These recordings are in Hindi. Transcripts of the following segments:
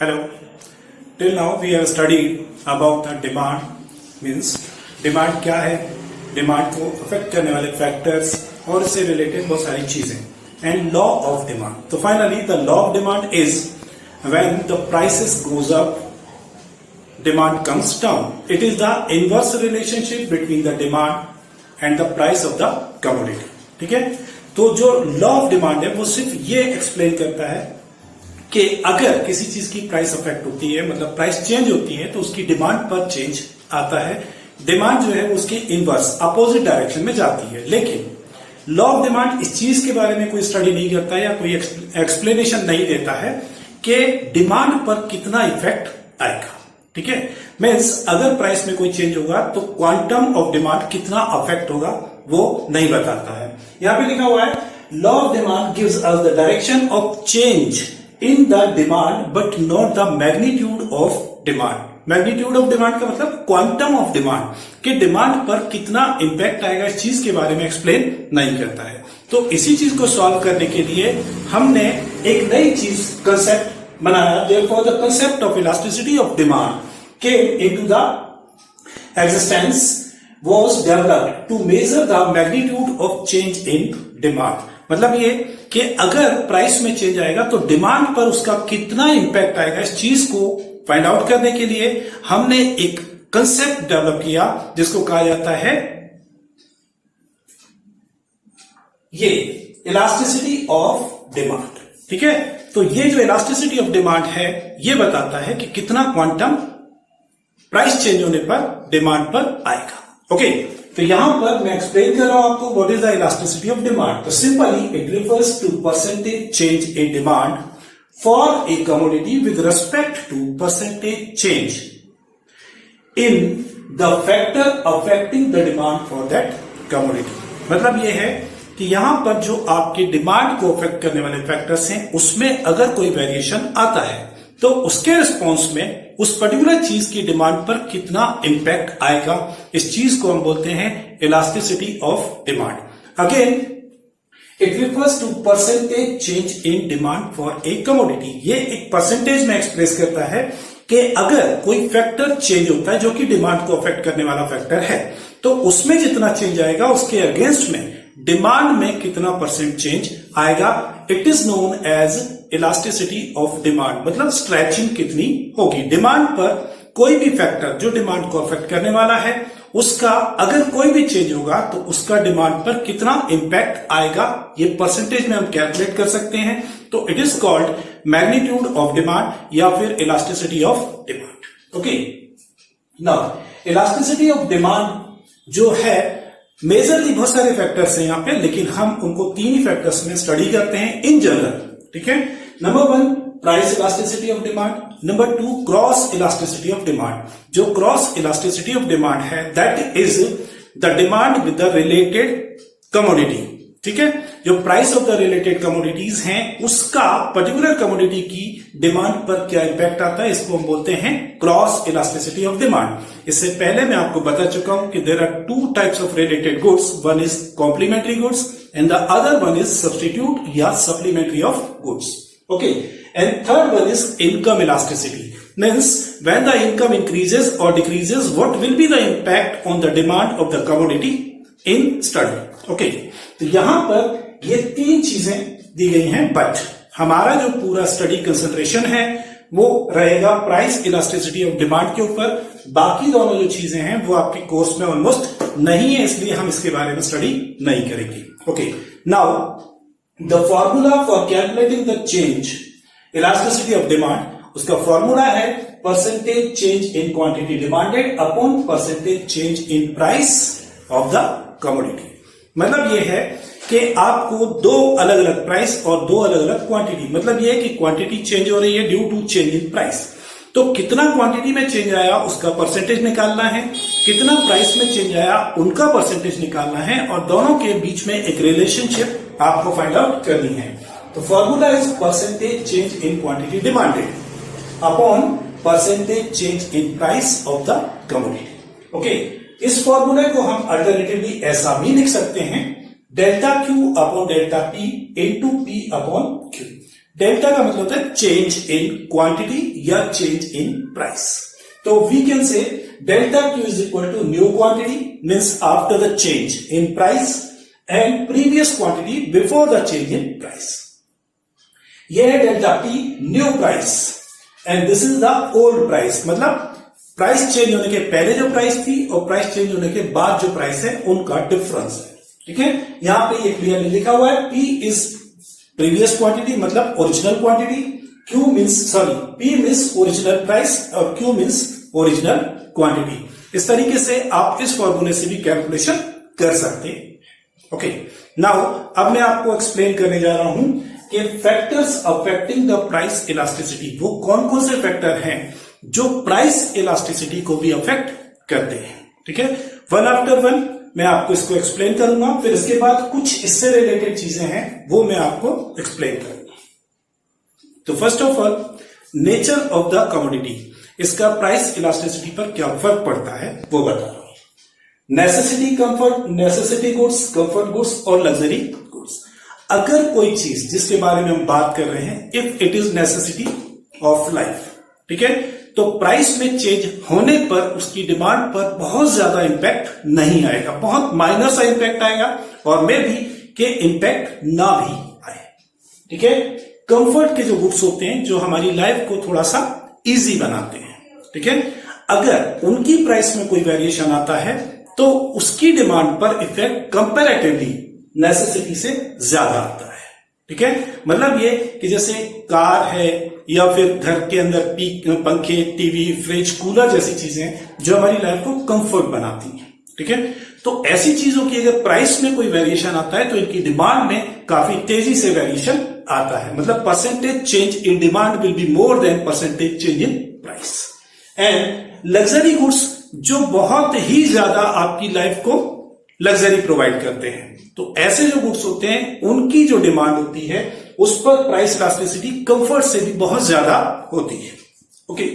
Hello. Till now we have studied about the demand. Means demand क्या है, डिमांड को अफेक्ट करने वाले फैक्टर्स और इससे रिलेटेड बहुत सारी चीजें एंड लॉ ऑफ डिमांड. तो finally the law of demand is when the prices goes up demand comes down. It is the inverse relationship between the demand and the price of the commodity. ठीक है, तो जो लॉ ऑफ डिमांड है वो सिर्फ ये एक्सप्लेन करता है कि अगर किसी चीज की प्राइस अफेक्ट होती है, मतलब प्राइस चेंज होती है, तो उसकी डिमांड पर चेंज आता है. डिमांड जो है उसके इनवर्स अपोजिट डायरेक्शन में जाती है. लेकिन लॉ ऑफ डिमांड इस चीज के बारे में कोई स्टडी नहीं करता है या कोई एक्सप्लेनेशन नहीं देता है कि डिमांड पर कितना इफेक्ट आएगा. ठीक है, मीन्स अगर प्राइस में कोई चेंज होगा तो क्वांटम ऑफ डिमांड कितना अफेक्ट होगा वो नहीं बताता है. यहां पे लिखा हुआ है law of demand gives us the direction of change in the demand but not the magnitude of demand. Magnitude of demand का मतलब क्वांटम ऑफ डिमांड, कि डिमांड पर कितना इंपैक्ट आएगा इस चीज के बारे में एक्सप्लेन नहीं करता है. तो इसी चीज को सॉल्व करने के लिए हमने एक नई चीज कंसेप्ट बनाया. Therefore the concept of elasticity of demand came into the existence was developed to measure the magnitude of change in demand. मतलब ये कि अगर प्राइस में चेंज आएगा तो डिमांड पर उसका कितना इंपैक्ट आएगा इस चीज को फाइंड आउट करने के लिए हमने एक कंसेप्ट डेवलप किया जिसको कहा जाता है ये इलास्टिसिटी ऑफ डिमांड. ठीक है, तो ये जो इलास्टिसिटी ऑफ डिमांड है ये बताता है कि कितना क्वांटम प्राइस चेंज होने पर डिमांड पर आएगा. ओके, तो यहां पर मैं एक्सप्लेन कर रहा हूं आपको what is the elasticity of demand. तो simply it refers to percentage change in demand for a commodity with respect to percentage change in the factor affecting the demand for that commodity. मतलब ये है कि यहां पर जो आपके डिमांड को अफेक्ट करने वाले फैक्टर्स हैं उसमें अगर कोई वेरिएशन आता है तो उसके रिस्पॉन्स में उस पर्टिकुलर चीज की डिमांड पर कितना इंपैक्ट आएगा, इस चीज को हम बोलते हैं elasticity of demand. Again it refers to percentage change in demand for a commodity. ये एक परसेंटेज में एक्सप्रेस करता है कि अगर कोई फैक्टर चेंज होता है जो कि डिमांड को अफेक्ट करने वाला फैक्टर है तो उसमें जितना चेंज आएगा उसके अगेंस्ट में डिमांड में कितना परसेंट चेंज आएगा. It is known as elasticity of demand. मतलब स्ट्रेचिंग कितनी होगी डिमांड पर. कोई भी फैक्टर जो डिमांड को अफेक्ट करने वाला है उसका अगर कोई भी चेंज होगा तो उसका डिमांड पर कितना इंपैक्ट आएगा ये परसेंटेज में हम कैलकुलेट कर सकते हैं. तो it is called magnitude of demand या फिर elasticity of demand. Okay, now elasticity of demand जो है मेजरली बहुत सारे फैक्टर्स हैं यहां पे, लेकिन हम उनको तीन ही फैक्टर्स में स्टडी करते हैं इन जनरल. ठीक है, number 1 price elasticity of demand, number 2 cross elasticity of demand. जो क्रॉस इलास्टिसिटी ऑफ डिमांड है that is the demand with the related commodity. ठीक है, जो price of the related commodities हैं उसका पर्टिकुलर कमोडिटी की डिमांड पर क्या इंपैक्ट आता है, इसको हम बोलते हैं क्रॉस इलास्टिसिटी ऑफ डिमांड. इससे पहले मैं आपको बता चुका हूं कि there are 2 types of related goods. One is complementary goods and the other one is substitute या supplementary of goods. Okay, and third one is income elasticity. Means when the income increases or decreases, what will be the impact on the demand of the commodity in study. Okay, तो यहां पर ये तीन चीजें दी गई हैं, बट हमारा जो पूरा स्टडी कंसंट्रेशन है वो रहेगा प्राइस इलास्टिसिटी ऑफ डिमांड के ऊपर. बाकी दोनों जो चीजें हैं वो आपके कोर्स में ऑलमोस्ट नहीं है, इसलिए हम इसके बारे में स्टडी नहीं करेंगे. Okay, now the formula for calculating the change elasticity of demand, उसका फॉर्मूला है percentage change in quantity demanded upon percentage change in price of the commodity. मतलब ये है कि आपको दो अलग अलग प्राइस और दो अलग अलग क्वांटिटी, मतलब ये है कि क्वांटिटी चेंज हो रही है due to change in price. तो कितना क्वांटिटी में चेंज आया उसका परसेंटेज निकालना है, कितना प्राइस में चेंज आया उनका परसेंटेज निकालना है, और दोनों के बीच में एक रिलेशनशिप आपको फाइंड आउट करनी है. तो formula is percentage change in quantity demanded upon percentage change in price of the commodity. Okay, इस फॉर्मूले को हम अल्टरनेटिवली ऐसा भी लिख सकते हैं delta Q upon delta P into P upon Q. Delta का मतलब होता है चेंज इन क्वांटिटी या चेंज इन प्राइस। तो we can say delta Q is equal to new quantity means after the change in price and previous quantity before the change in price. यह है delta P new price and this is the old price, मतलब प्राइस चेंज होने के पहले जो प्राइस थी और प्राइस चेंज होने के बाद जो प्राइस है उनका डिफरेंस है। ठीक है, यहां पे ये क्लियरली लिखा हुआ है P इज प्रीवियस क्वांटिटी मतलब original quantity, Q means P means original price और Q मीन्स ओरिजिनल क्वांटिटी। इस तरीके से आप इस फॉर्मूले से भी कैलकुलेशन कर सकते हैं। ओके, नाउ अब मैं आपको एक्सप्लेन करने जा रहा हूं कि factors affecting the price elasticity, वो कौन कौन से फैक्टर हैं जो प्राइस इलास्टिसिटी को भी अफेक्ट करते हैं। ठीक है, वन आफ्टर वन मैं आपको इसको एक्सप्लेन करूंगा, फिर इसके बाद कुछ इससे रिलेटेड चीजें हैं वो मैं आपको एक्सप्लेन करूंगा। तो first of all nature of the commodity, इसका प्राइस इलास्टिसिटी पर क्या फर्क पड़ता है वो बता रहा हूं। Necessity comfort, necessity goods, comfort goods और लग्जरी गुड्स। अगर कोई चीज जिसके बारे में हम बात कर रहे हैं, if it is necessity of life, ठीक है, तो प्राइस में चेंज होने पर उसकी डिमांड पर बहुत ज्यादा इंपैक्ट नहीं आएगा, बहुत माइनर सा इंपैक्ट आएगा और मे भी के इंपैक्ट ना भी आए। ठीक है, कंफर्ट के जो गुड्स होते हैं जो हमारी लाइफ को थोड़ा सा इजी बनाते हैं, ठीक है, अगर उनकी प्राइस में कोई वेरिएशन आता है तो उसकी डिमांड पर इफेक्ट कंपैरेटिवली नेसेसिटी से ज्यादा आता है। ठीक है, मतलब ये कि जैसे कार है या फिर घर के अंदर पंखे, टीवी, फ्रिज, कूलर जैसी चीजें जो हमारी लाइफ को कंफर्ट बनाती हैं। ठीक है, तो ऐसी चीजों की अगर प्राइस में कोई वेरिएशन आता है तो इनकी डिमांड में काफी तेजी से वेरिएशन आता है, मतलब percentage change in demand will be more than percentage change in price. And luxury goods जो बहुत ही ज्यादा आपकी लाइफ को लग्जरी प्रोवाइड करते हैं, तो ऐसे जो गुड्स होते हैं उनकी जो डिमांड होती है उस पर प्राइस इलास्टिसिटी कंफर्ट से भी बहुत ज्यादा होती है। Okay,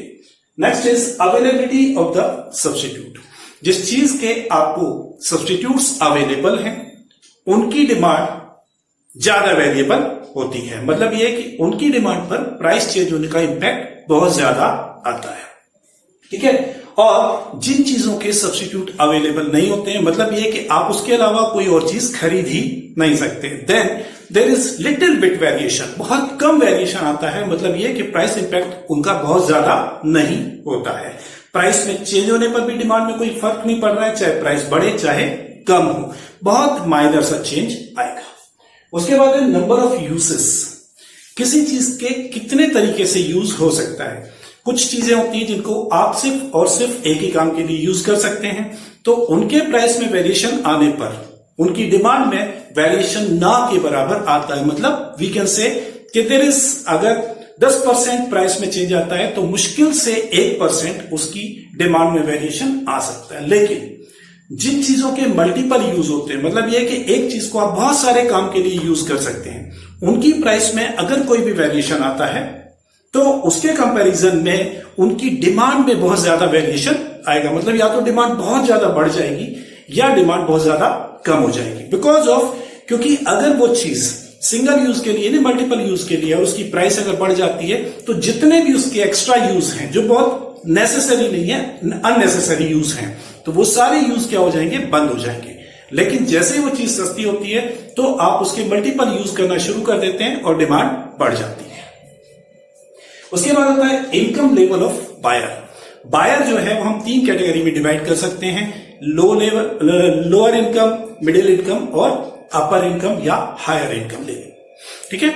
next is availability of the substitute. जिस चीज के आपको सब्स्टिट्यूट्स अवेलेबल हैं उनकी डिमांड ज्यादा वेरिएबल होती है, मतलब यह कि उनकी डिमांड पर प्राइस चेंज होने का इंपैक्ट बहुत ज्यादा आता है। ठीक है, और जिन चीजों के सब्स्टिट्यूट अवेलेबल नहीं होते हैं, मतलब ये कि आप उसके अलावा कोई और चीज खरीद ही नहीं सकते, then there is little bit variation, बहुत कम वेरिएशन आता है, मतलब ये कि प्राइस इंपैक्ट उनका बहुत ज्यादा नहीं होता है। प्राइस में चेंज होने पर भी डिमांड में कोई फर्क नहीं पड़ रहा है, चाहे प्राइस बढ़े चाहे कम हो, बहुत माइनर सा चेंज आएगा। उसके बाद है नंबर ऑफ यूजेस, किसी चीज के कितने तरीके से यूज हो सकता है। कुछ चीजें होती हैं जिनको आप सिर्फ और सिर्फ एक ही काम के लिए यूज कर सकते हैं, तो उनके प्राइस में वेरिएशन आने पर उनकी डिमांड में वेरिएशन ना के बराबर आता है, मतलब वी कैन से कि देयर इज, अगर 10% प्राइस में चेंज आता है तो मुश्किल से 1% उसकी डिमांड में वेरिएशन आ सकता है। लेकिन जिन चीजों के मल्टीपल यूज होते हैं, मतलब यह कि एक चीज को आप बहुत सारे काम के लिए यूज कर सकते हैं, उनकी प्राइस में अगर कोई भी वेरिएशन आता है तो उसके कंपैरिजन में उनकी डिमांड में बहुत ज्यादा वेरिएशन आएगा, मतलब या तो डिमांड बहुत ज्यादा बढ़ जाएगी या डिमांड बहुत ज्यादा कम हो जाएगी, बिकॉज ऑफ, क्योंकि अगर वो चीज सिंगल यूज के लिए नहीं मल्टीपल यूज के लिए और उसकी प्राइस अगर बढ़ जाती है तो जितने भी उसके एक्स्ट्रा यूज हैं जो बहुत नेसेसरी नहीं है, अननेसेसरी यूज हैं, तो वो सारे यूज क्या हो जाएंगे, बंद हो जाएंगे। लेकिन जैसे ही वो चीज सस्ती होती है तो आप उसके मल्टीपल यूज करना शुरू कर देते हैं और डिमांड बढ़ जाती है। उसके बाद होता है income level of buyer. Buyer जो है वो हम 3 कैटेगरी में डिवाइड कर सकते हैं, लोअर इनकम, मिडिल इनकम और अपर इनकम या हायर इनकम लेवल। ठीक है,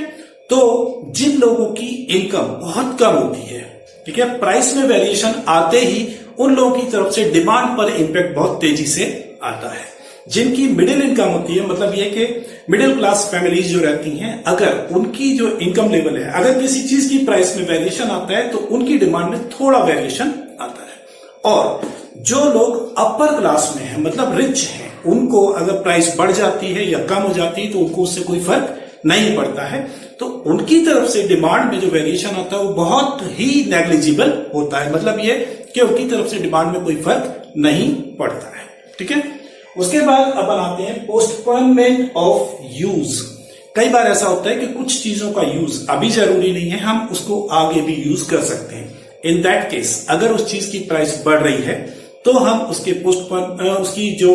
तो जिन लोगों की इनकम बहुत कम होती है, ठीक है, प्राइस में वेरिएशन आते ही उन लोगों की तरफ से डिमांड पर इंपैक्ट बहुत तेजी से आता है। जिनकी मिडिल इनकम होती है, मतलब यह कि मिडिल क्लास फैमिलीज जो रहती हैं, अगर उनकी जो इनकम लेवल है, अगर किसी चीज की प्राइस में वेरिएशन आता है तो उनकी डिमांड में थोड़ा वेरिएशन आता है। और जो लोग अपर क्लास में हैं, मतलब रिच हैं, उनको अगर प्राइस बढ़ जाती है या कम हो जाती है तो उनको उससे कोई फर्क नहीं पड़ता है, तो उनकी तरफ से डिमांड में जो वेरिएशन आता है वो बहुत ही नेग्लिजिबल होता है, मतलब ये कि उनकी तरफ से डिमांड में कोई फर्क नहीं पड़ता है। ठीक है, उसके बाद अब आते हैं पोस्टपोनमेंट ऑफ यूज। कई बार ऐसा होता है कि कुछ चीजों का यूज अभी जरूरी नहीं है, हम उसको आगे भी यूज कर सकते हैं। इन दैट केस अगर उस चीज की प्राइस बढ़ रही है तो हम उसके उसकी जो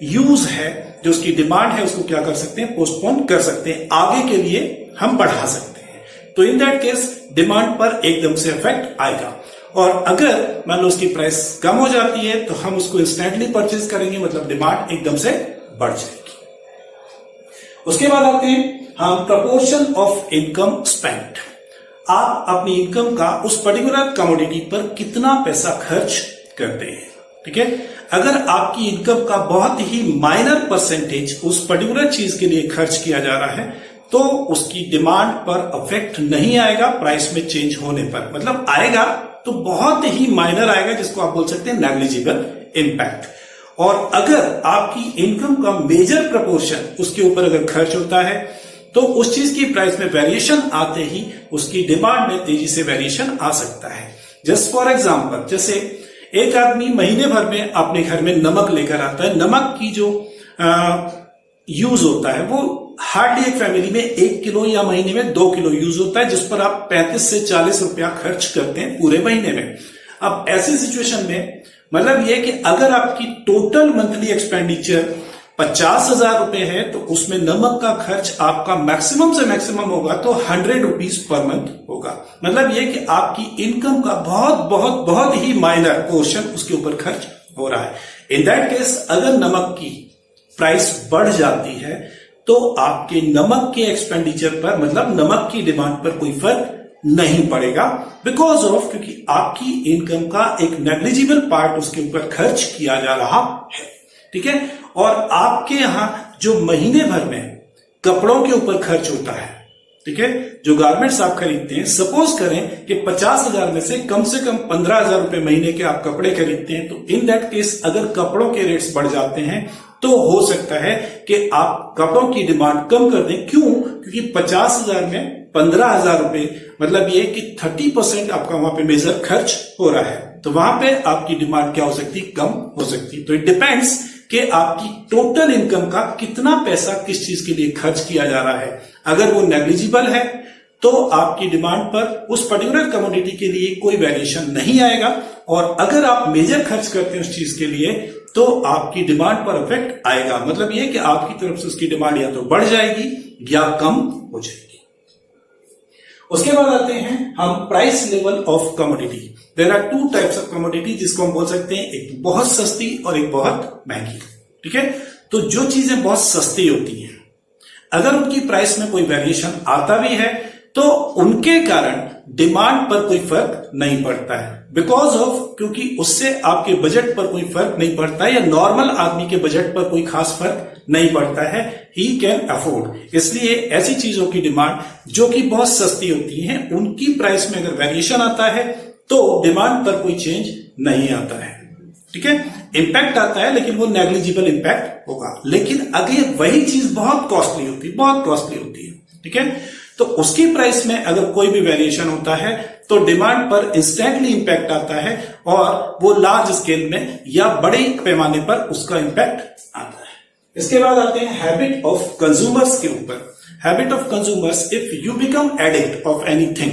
यूज है, जो उसकी डिमांड है, उसको क्या कर सकते हैं, पोस्टपोन कर सकते हैं, आगे के लिए हम बढ़ा सकते हैं। तो इन दैट केस डिमांड पर एकदम से इफेक्ट आएगा। और अगर मान लो उसकी प्राइस कम हो जाती है तो हम उसको इंस्टेंटली परचेज करेंगे, मतलब डिमांड एकदम से बढ़ जाएगी। उसके बाद आते हैं हम प्रपोर्शन ऑफ इनकम स्पेंड। आप अपनी इनकम का उस पर्टिकुलर कमोडिटी पर कितना पैसा खर्च करते हैं। ठीक है, अगर आपकी इनकम का बहुत ही माइनर परसेंटेज उस पर्टिकुलर चीज के लिए खर्च किया जा रहा है तो उसकी डिमांड पर इफेक्ट नहीं आएगा प्राइस में चेंज होने पर, मतलब आएगा तो बहुत ही माइनर आएगा, जिसको आप बोल सकते हैं नेग्लिजिबल इम्पैक्ट। और अगर आपकी इनकम का मेजर प्रपोर्शन उसके ऊपर अगर खर्च होता है तो उस चीज की प्राइस में वेरिएशन आते ही उसकी डिमांड में तेजी से वेरिएशन आ सकता है। जस्ट फॉर एग्जांपल, जैसे एक आदमी महीने भर में अपने घर में नमक लेकर आता है, नमक की जो यूज होता है वो हार्डली एक फैमिली में 1 किलो या महीने में 2 किलो यूज होता है, जिस पर आप 35 से 40 रुपया खर्च करते हैं पूरे महीने में। अब ऐसी सिचुएशन में मतलब यह कि अगर आपकी टोटल मंथली एक्सपेंडिचर 50,000 रुपए है तो उसमें नमक का खर्च आपका मैक्सिमम से मैक्सिमम होगा तो 100 रुपीज पर मंथ होगा। मतलब यह कि आपकी इनकम का बहुत बहुत बहुत ही माइनर पोर्शन उसके ऊपर खर्च हो रहा है। इन दैट केस अगर नमक की प्राइस बढ़ जाती है तो आपके नमक के एक्सपेंडिचर पर, मतलब नमक की डिमांड पर कोई फर्क नहीं पड़ेगा, बिकॉज ऑफ क्योंकि आपकी इनकम का एक नेग्लिजिबल पार्ट उसके ऊपर खर्च किया जा रहा है। ठीक है, और आपके यहां जो महीने भर में कपड़ों के ऊपर खर्च होता है, ठीक है, जो गारमेंट्स आप खरीदते हैं, सपोज करें कि 50,000 में से कम 15,000 रुपए महीने के आप कपड़े खरीदते हैं, तो इन दैट केस अगर कपड़ों के रेट्स बढ़ जाते हैं तो हो सकता है कि आप कपड़ों की डिमांड कम कर दें। क्यों? क्योंकि 50,000 में 15,000 रुपए, मतलब ये कि 30% आपका वहां पे मेजर खर्च हो रहा है, तो वहां पे आपकी डिमांड क्या हो सकती है, कम हो सकती है। तो इट डिपेंड्स कि आपकी टोटल इनकम का कितना पैसा किस चीज के लिए खर्च किया जा रहा है। अगर वो नेग्लिजिबल है तो आपकी डिमांड पर उस पर्टिकुलर कमोडिटी के लिए कोई वेरिएशन नहीं आएगा, और अगर आप मेजर खर्च करते हैं उस चीज के लिए तो आपकी डिमांड पर इफेक्ट आएगा। मतलब यह कि आपकी तरफ से उसकी डिमांड या तो बढ़ जाएगी या कम हो जाएगी। उसके बाद आते हैं हम price level of commodity. There are 2 types of commodity, जिसको हम बोल सकते हैं एक बहुत सस्ती और एक बहुत महंगी। ठीक है, तो जो चीजें बहुत सस्ती होती हैं, अगर उनकी प्राइस में कोई वेरिएशन आता भी है तो उनके कारण डिमांड पर कोई फर्क नहीं पड़ता है, बिकॉज ऑफ क्योंकि उससे आपके बजट पर कोई फर्क नहीं पड़ता है, या नॉर्मल आदमी के बजट पर कोई खास फर्क नहीं पड़ता है, ही कैन अफोर्ड। इसलिए ऐसी चीजों की डिमांड जो कि बहुत सस्ती होती हैं, उनकी प्राइस में अगर वेरिएशन आता है तो डिमांड पर कोई चेंज नहीं आता है। ठीक है, इंपैक्ट आता है लेकिन वो नेग्लिजिबल इंपैक्ट होगा। लेकिन अगर वही चीज बहुत कॉस्टली होती है, ठीक है, तो उसकी प्राइस में अगर कोई भी वेरिएशन होता है तो डिमांड पर इंस्टेंटली इंपैक्ट आता है, और वो लार्ज स्केल में या बड़े पैमाने पर उसका इंपैक्ट आता है। इसके बाद आते हैं हैबिट ऑफ कंज्यूमर्स के ऊपर। Habit of consumers, if you become edict of anything,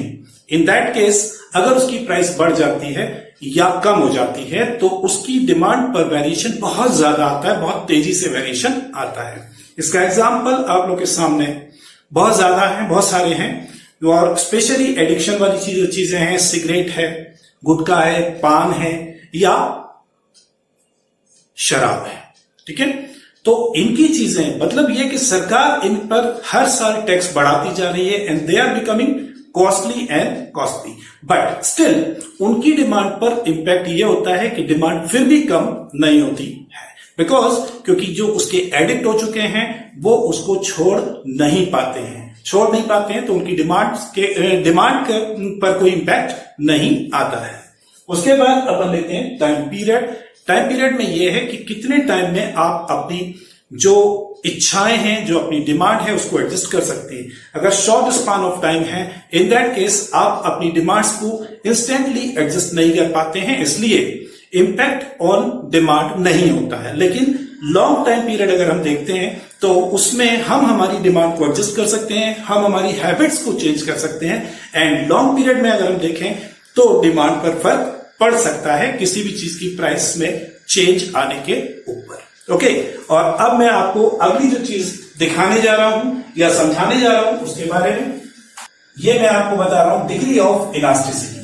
in that case अगर उसकी प्राइस बढ़ जाती है या कम हो जाती है तो उसकी डिमांड पर वेरिएशन बहुत ज्यादा आता है, बहुत तेजी से वेरिएशन आता है। इसका एग्जाम्पल आप लोग के सामने बहुत ज्यादा है, बहुत सारे हैं, और स्पेशली एडिक्शन वाली चीजें हैं, सिगरेट है, गुटखा है, पान है या शराब है। ठीक है, तो इनकी चीजें, मतलब यह कि सरकार इन पर हर साल टैक्स बढ़ाती जा रही है, and they are becoming costly and costly, but still उनकी डिमांड पर इंपैक्ट ये होता है कि डिमांड फिर भी कम नहीं होती है, बिकॉज क्योंकि जो उसके एडिक्ट हो चुके हैं वो उसको छोड़ नहीं पाते हैं, तो उनकी डिमांड पर कोई इंपैक्ट नहीं आता है। उसके बाद अपन लेते हैं टाइम पीरियड। टाइम पीरियड में यह है कि कितने टाइम में आप अपनी जो इच्छाएं हैं, जो अपनी डिमांड है, उसको एडजस्ट कर सकते हैं। अगर शॉर्ट स्पान ऑफ टाइम है, इन दैट केस आप अपनी डिमांड्स को इंस्टेंटली एडजस्ट नहीं कर पाते हैं, इसलिए इंपैक्ट ऑन डिमांड नहीं होता है। लेकिन लॉन्ग टाइम पीरियड अगर हम देखते हैं तो उसमें हम हमारी डिमांड को एडजस्ट कर सकते हैं, हम हमारी हैबिट्स को चेंज कर सकते हैं। एंड लॉन्ग पीरियड में अगर हम देखें तो डिमांड पर फर्क पड़ सकता है किसी भी चीज की प्राइस में चेंज आने के ऊपर। ओके, और अब मैं आपको अगली जो चीज दिखाने जा रहा हूं या समझाने जा रहा हूं उसके बारे में, ये मैं आपको बता रहा हूं डिग्री ऑफ इलास्टिसिटी।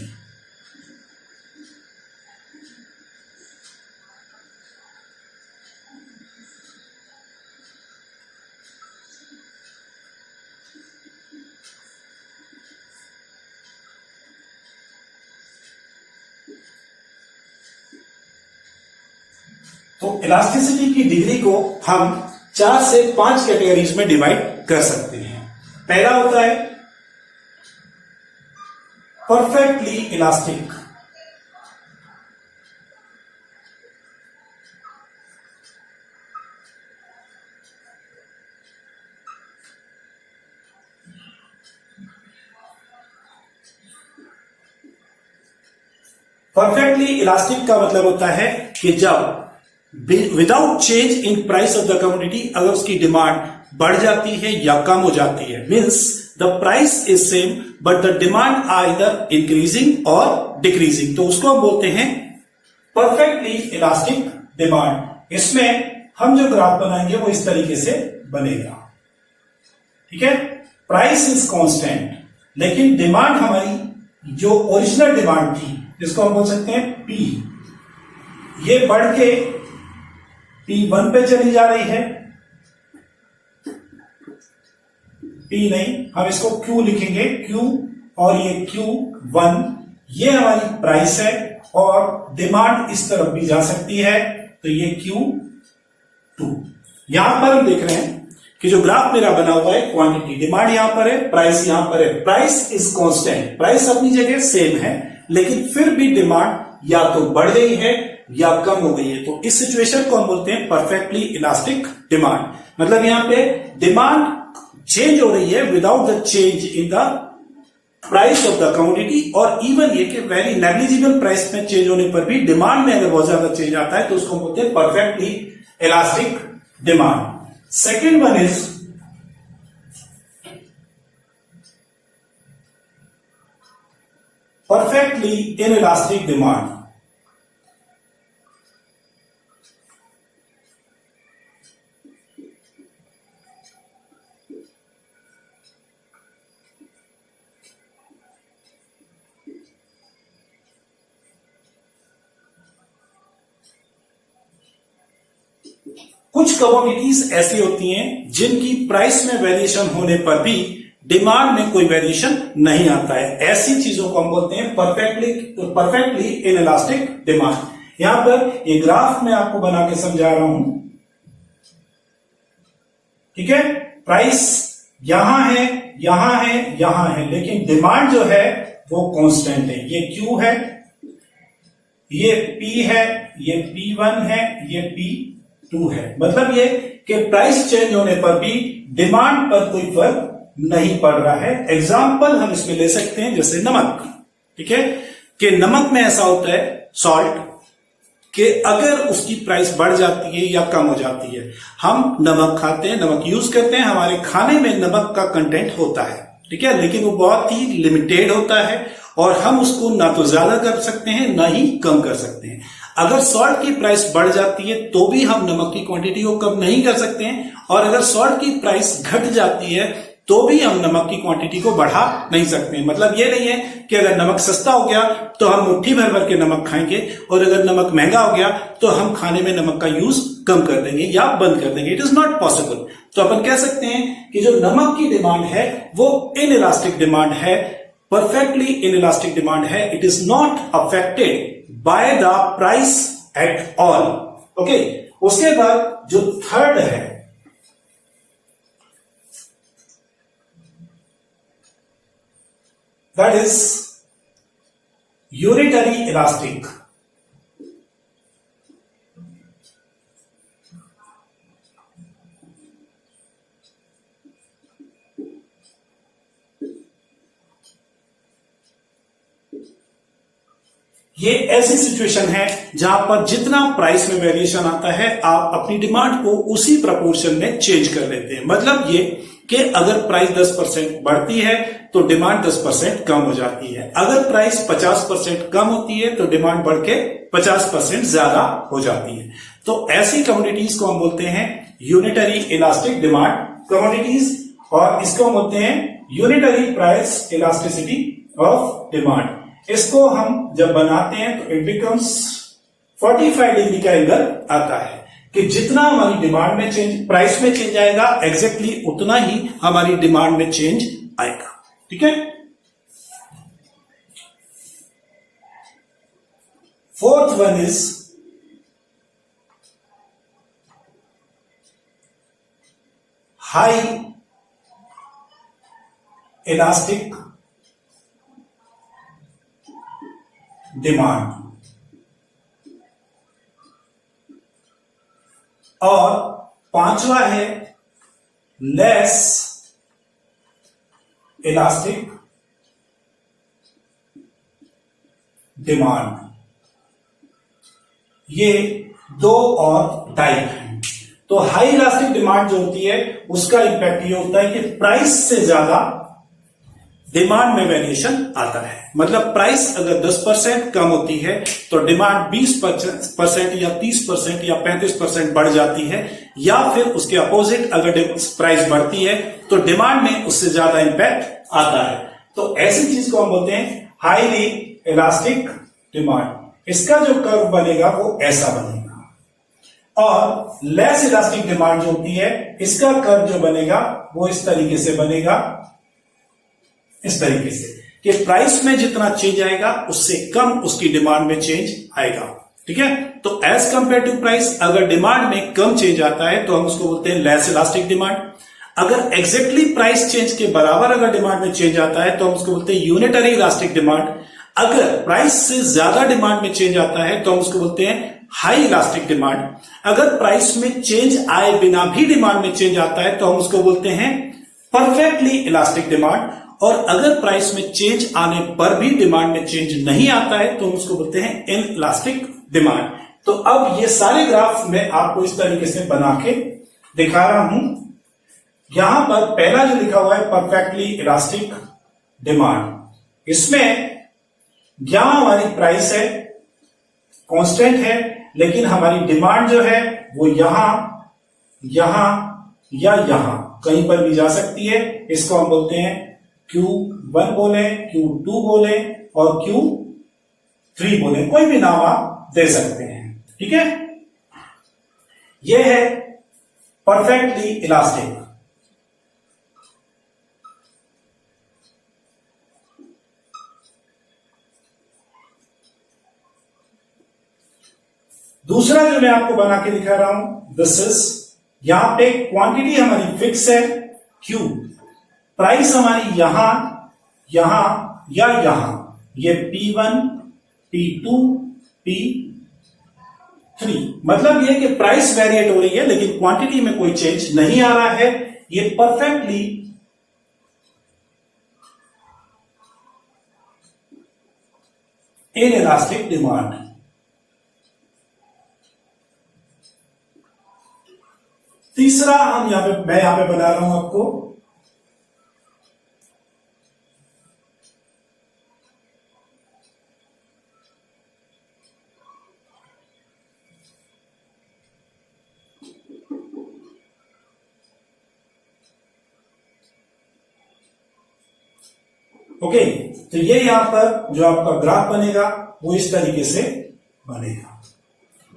तो इलास्टिसिटी की डिग्री को हम 4 से 5 कैटेगरीज में डिवाइड कर सकते हैं। पहला होता है परफेक्टली इलास्टिक। परफेक्टली इलास्टिक का मतलब होता है कि जब without change in price of the commodity, अगर उसकी डिमांड बढ़ जाती है या कम हो जाती है, means the price is same but the demand are इधर इंक्रीजिंग और डिक्रीजिंग, तो उसको हम बोलते हैं परफेक्टली इलास्टिक डिमांड। इसमें हम जो ग्राफ बनाएंगे वो इस तरीके से बनेगा, ठीक है। प्राइस इज कांस्टेंट, लेकिन डिमांड हमारी जो ओरिजिनल डिमांड थी जिसको हम बोल सकते हैं पी, ये बढ़ के P1 पे चली जा रही है। P नहीं, हम इसको Q लिखेंगे, Q, और ये Q1, ये हमारी प्राइस है और डिमांड इस तरफ भी जा सकती है, तो ये Q2। यहां पर हम देख रहे हैं कि जो ग्राफ मेरा बना हुआ है, क्वांटिटी, डिमांड यहां पर है, प्राइस यहां पर है। प्राइस इज कांस्टेंट, प्राइस अपनी जगह सेम है, लेकिन फिर भी डिमांड या तो बढ़ गई है या कम हो गई है। तो इस सिचुएशन को हम बोलते हैं परफेक्टली इलास्टिक डिमांड। मतलब यहां पे डिमांड चेंज हो रही है without the change in the price of the commodity, और इवन ये कि वेरी नेग्लिजिबल प्राइस में चेंज होने पर भी डिमांड में अगर बहुत ज्यादा चेंज आता है तो उसको बोलते हैं perfectly elastic demand. Second one is perfectly inelastic demand। कुछ कमोडिटीज ऐसी होती हैं जिनकी प्राइस में वेरिएशन होने पर भी डिमांड में कोई वेरिएशन नहीं आता है, ऐसी चीजों को हम बोलते हैं परफेक्टली इनइलास्टिक डिमांड। यहां पर ये ग्राफ मैं आपको बना के समझा रहा हूं, ठीक है। प्राइस यहां है, यहां है, यहां है, लेकिन डिमांड जो है वो कांस्टेंट है। ये Q है, ये P है, ये P1 है, ये P2 है। मतलब ये कि प्राइस चेंज होने पर भी डिमांड पर कोई फर्क नहीं पड़ रहा है। एग्जाम्पल हम इसमें ले सकते हैं जैसे नमक, ठीक है, कि नमक में ऐसा होता है, सॉल्ट, कि अगर उसकी प्राइस बढ़ जाती है या कम हो जाती है, हम नमक खाते हैं, नमक यूज करते हैं, हमारे खाने में नमक का कंटेंट होता है, ठीक है, लेकिन वो बहुत ही लिमिटेड होता है और हम उसको ना तो ज्यादा कर सकते हैं ना ही कम कर सकते हैं। अगर सॉल्ट की प्राइस बढ़ जाती है तो भी हम नमक की क्वांटिटी को कम नहीं कर सकते हैं, और अगर सॉल्ट की प्राइस घट जाती है तो भी हम नमक की क्वांटिटी को बढ़ा नहीं सकते हैं। मतलब ये नहीं है कि अगर नमक सस्ता हो गया तो हम मुट्ठी भर भर के नमक खाएंगे, और अगर नमक महंगा हो गया तो हम खाने में नमक का यूज कम कर देंगे या बंद कर देंगे। It is not possible. तो अपन कह सकते हैं कि जो नमक की डिमांड है वो इनइलास्टिक डिमांड है, परफेक्टली इनइलास्टिक डिमांड है। It is not affected by the price at all. Okay, उसके बाद जो थर्ड है, that is unitary elastic। ये ऐसी सिचुएशन है जहां पर जितना प्राइस में वेरिएशन आता है आप अपनी डिमांड को उसी प्रपोर्शन में चेंज कर लेते हैं। मतलब ये कि अगर प्राइस 10% बढ़ती है तो डिमांड 10% कम हो जाती है, अगर प्राइस 50% कम होती है तो डिमांड बढ़ के 50% ज्यादा हो जाती है। तो ऐसी कमोडिटीज को हम बोलते हैं यूनिटरी इलास्टिक डिमांड कमोडिटीज, और इसको हम बोलते हैं unitary price elasticity of demand. इसको हम जब बनाते हैं तो इट बिकम्स 45 डिग्री का एंगल आता है कि जितना हमारी डिमांड में चेंज, प्राइस में चेंज आएगा, एग्जैक्टली उतना ही हमारी डिमांड में चेंज आएगा। ठीक है। Fourth one is high elastic demand, और पांचवा है लेस इलास्टिक डिमांड। ये दो और टाइप हैं। तो हाई इलास्टिक डिमांड जो होती है उसका इंपैक्ट ये होता है कि प्राइस से ज्यादा डिमांड में वेरिएशन आता है। मतलब प्राइस अगर 10% कम होती है तो डिमांड 20% या 30% या 35% बढ़ जाती है, या फिर उसके अपोजिट अगर प्राइस बढ़ती है तो डिमांड में उससे ज्यादा इंपैक्ट आता है। तो ऐसी चीज को हम बोलते हैं हाईली इलास्टिक डिमांड। इसका जो कर्व बनेगा वो ऐसा बनेगा, और लेस इलास्टिक डिमांड जो होती है इसका कर्व जो बनेगा वो इस तरीके से बनेगा, इस तरीके से कि प्राइस में जितना चेंज आएगा उससे कम उसकी डिमांड में चेंज आएगा। ठीक है। तो एज कंपेयर टू प्राइस, अगर डिमांड में कम चेंज आता है तो हम उसको बोलते हैं लेस इलास्टिक डिमांड। अगर एग्जैक्टली प्राइस चेंज के बराबर अगर डिमांड में चेंज आता है तो हम उसको बोलते हैं यूनिटरी इलास्टिक डिमांड। अगर प्राइस से ज्यादा डिमांड में चेंज आता है तो हम उसको बोलते हैं हाई इलास्टिक डिमांड। अगर प्राइस में चेंज आए बिना भी डिमांड में चेंज आता है तो हम उसको बोलते हैं परफेक्टली इलास्टिक डिमांड। और अगर प्राइस में चेंज आने पर भी डिमांड में चेंज नहीं आता है तो हम उसको बोलते हैं इनइलास्टिक डिमांड। तो अब ये सारे ग्राफ मैं आपको इस तरीके से बना के दिखा रहा हूं। यहां पर पहला जो लिखा हुआ है परफेक्टली इलास्टिक डिमांड, इसमें यहां हमारी प्राइस है, कांस्टेंट है, लेकिन हमारी डिमांड जो है वो यहां यहां या यहां कहीं पर भी जा सकती है। इसको हम बोलते हैं Q1 बोले, Q2 बोले और Q3 बोले, कोई भी नाम आप दे सकते हैं। ठीक है। यह है परफेक्टली इलास्टिक। दूसरा जो मैं आपको बना के दिखा रहा हूं, दिस इज, यहां पे क्वांटिटी हमारी फिक्स है Q, प्राइस हमारी यहां यहां या यहां, ये P1 P2 P3, मतलब ये कि प्राइस वेरिएट हो रही है लेकिन क्वांटिटी में कोई चेंज नहीं आ रहा है। ये परफेक्टली इनइलास्टिक डिमांड। तीसरा मैं यहां पे बना रहा हूं आपको ओके। तो ये यहां पर जो आपका ग्राफ बनेगा वो इस तरीके से बनेगा।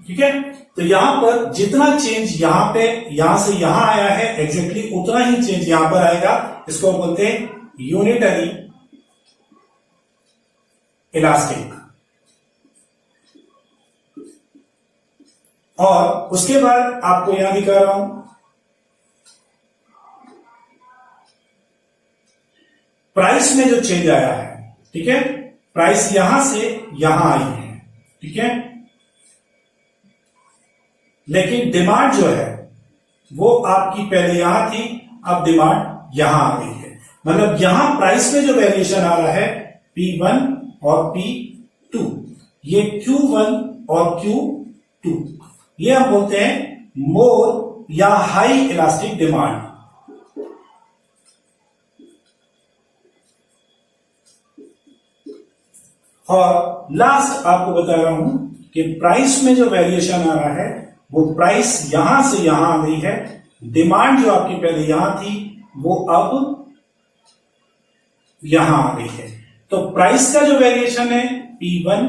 ठीक है। तो यहां पर जितना चेंज यहां पे यहां से यहां आया है एग्जैक्टली उतना ही चेंज यहां पर आएगा। इसको बोलते हैं यूनिटरी इलास्टिक। और उसके बाद आपको यहां दिखा रहा हूं प्राइस में जो चेंज आया है। ठीक है। प्राइस यहां से यहां आई है। ठीक है। लेकिन डिमांड जो है वो आपकी पहले यहां थी, अब डिमांड यहां आ गई है। मतलब यहां प्राइस में जो वेरिएशन आ रहा है P1 और P2, ये Q1 और Q2, ये हम बोलते हैं मोर या हाई इलास्टिक डिमांड। और लास्ट आपको बता रहा हूं कि प्राइस में जो वेरिएशन आ रहा है वो प्राइस यहां से यहां आ गई है, डिमांड जो आपकी पहले यहां थी वो अब यहां आ गई है। तो प्राइस का जो वेरिएशन है P1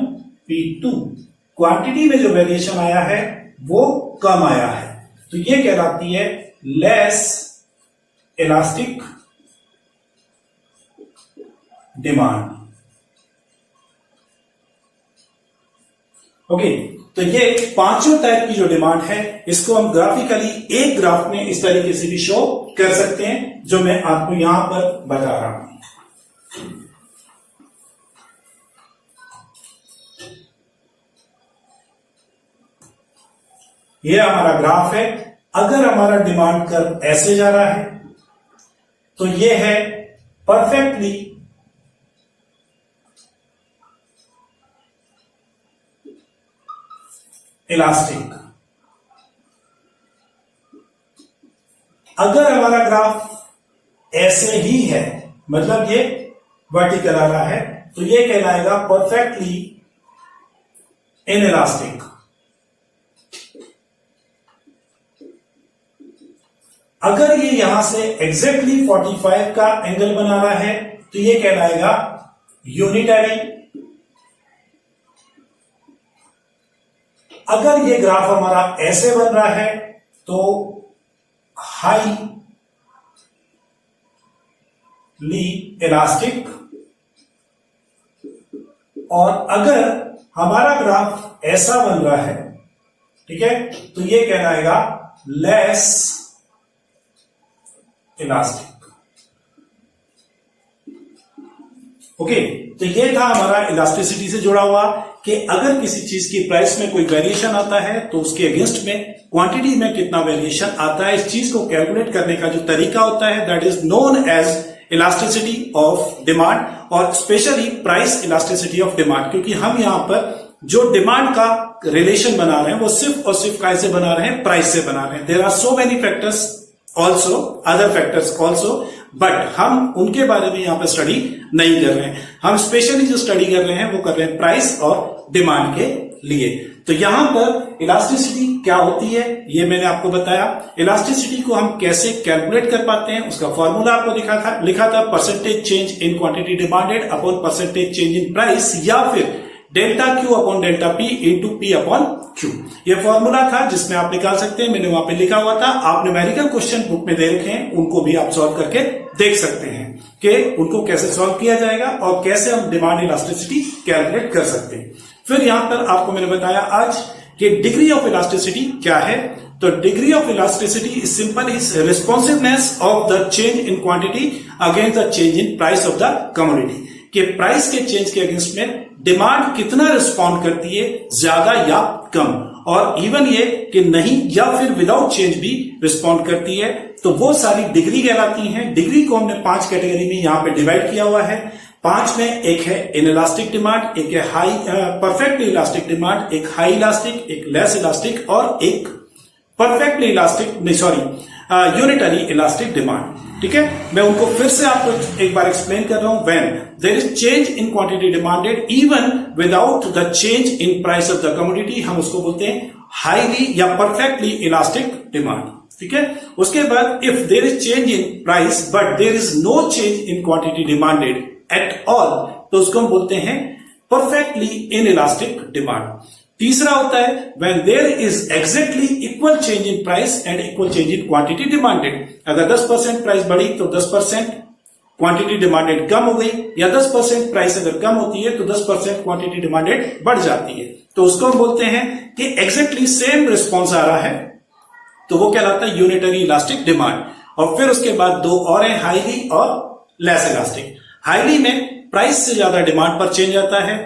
P2, क्वांटिटी में जो वेरिएशन आया है वो कम आया है, तो ये कहलाती है लेस इलास्टिक डिमांड। ओके, तो ये पांचों टाइप की जो डिमांड है इसको हम ग्राफिकली एक ग्राफ में इस तरीके से भी शो कर सकते हैं, जो मैं आपको यहां पर बता रहा हूं। ये हमारा ग्राफ है। अगर हमारा डिमांड कर्व ऐसे जा रहा है तो ये है परफेक्टली इलास्टिक। अगर हमारा ग्राफ ऐसे ही है, मतलब ये वर्टिकल आ रहा है, तो ये कहलाएगा परफेक्टली इनइलास्टिक। अगर ये यहां से एग्जैक्टली 45 का एंगल बना रहा है तो ये कहलाएगा यूनिटरी। अगर ये ग्राफ हमारा ऐसे बन रहा है तो हाईली इलास्टिक। और अगर हमारा ग्राफ ऐसा बन रहा है, ठीक है, तो ये कहलाएगा लेस इलास्टिक। ओके, तो ये था हमारा इलास्टिसिटी से जुड़ा हुआ कि अगर किसी चीज की प्राइस में कोई वेरिएशन आता है तो उसके अगेंस्ट में क्वांटिटी में कितना वेरिएशन आता है, इस चीज को कैलकुलेट करने का जो तरीका होता है that is known as elasticity of demand, और specially price elasticity of demand. क्योंकि हम यहां पर जो डिमांड का रिलेशन बना रहे हैं वो सिर्फ और सिर्फ कैसे बना रहे हैं, प्राइस से बना रहे हैं। There are so many factors also, other factors also, but हम उनके बारे में यहां पर स्टडी नहीं कर रहे हैं। हम स्पेशली जो स्टडी कर रहे हैं वो कर रहे हैं प्राइस और डिमांड के लिए। तो यहां पर इलास्टिसिटी क्या होती है ये मैंने आपको बताया। इलास्टिसिटी को हम कैसे कैलकुलेट कर पाते हैं उसका फॉर्मूला आपको लिखा था percentage change in quantity demanded upon percentage change in price, या फिर delta Q upon delta P into P upon Q. ये फॉर्मूला था जिसमें आप निकाल सकते हैं, मैंने वहां पे लिखा हुआ था। आप न्यूमेरिकल क्वेश्चन बुक में दे रखे हैं, उनको भी आप सॉल्व करके देख सकते हैं कि उनको कैसे सॉल्व किया जाएगा और कैसे हम डिमांड इलास्टिसिटी कैलकुलेट कर सकते हैं। फिर यहां पर आपको मैंने बताया आज कि डिग्री ऑफ इलास्टिसिटी क्या है। तो degree of elasticity is simple is responsiveness of the change in quantity against the change in price of the commodity. कि प्राइस के चेंज के अगेंस्ट में डिमांड कितना रिस्पॉन्ड करती है, ज्यादा या कम, और इवन ये कि नहीं या फिर विदाउट चेंज भी रिस्पॉन्ड करती है। तो वो सारी डिग्री कहलाती हैं। डिग्री को हमने 5 कैटेगरी में यहां पे डिवाइड किया हुआ है। 5 में एक है इनइलास्टिक डिमांड, एक है हाई परफेक्टली इलास्टिक डिमांड, एक हाई इलास्टिक, एक लेस इलास्टिक और एक perfectly elastic unitary elastic demand. ठीक है, मैं उनको फिर से आपको एक बार एक्सप्लेन कर रहा हूं। When there is change in quantity demanded even without the change in price of the commodity, हम उसको बोलते हैं हाईली या परफेक्टली इलास्टिक डिमांड। ठीक है, उसके बाद if there is change in price but there is no change in quantity demanded at all, तो उसको हम बोलते हैं परफेक्टली इनइलास्टिक डिमांड। तीसरा होता है when there is exactly equal change in price and equal change in quantity demanded. अगर 10% प्राइस बढ़ी तो 10% क्वांटिटी डिमांडेड कम हो गई, या 10% प्राइस अगर कम होती है तो 10% क्वांटिटी डिमांडेड बढ़ जाती है। तो उसको हम बोलते हैं कि एग्जैक्टली सेम रिस्पॉन्स आ रहा है, तो वो कहलाता है यूनिटरी इलास्टिक डिमांड। और फिर उसके बाद दो और हैं, हाईली और लेस इलास्टिक। हाईली में प्राइस से ज्यादा डिमांड पर चेंज आता है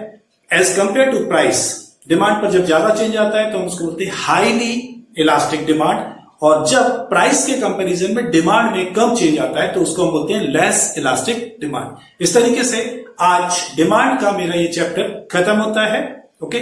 as compare to price. Demand पर जब ज्यादा चेंज आता है तो हम उसको बोलते हैं हाईली इलास्टिक डिमांड, और जब प्राइस के कंपैरिजन में डिमांड में कम चेंज आता है तो उसको हम बोलते हैं लेस इलास्टिक डिमांड। इस तरीके से आज डिमांड का मेरा ये चैप्टर खत्म होता है। ओके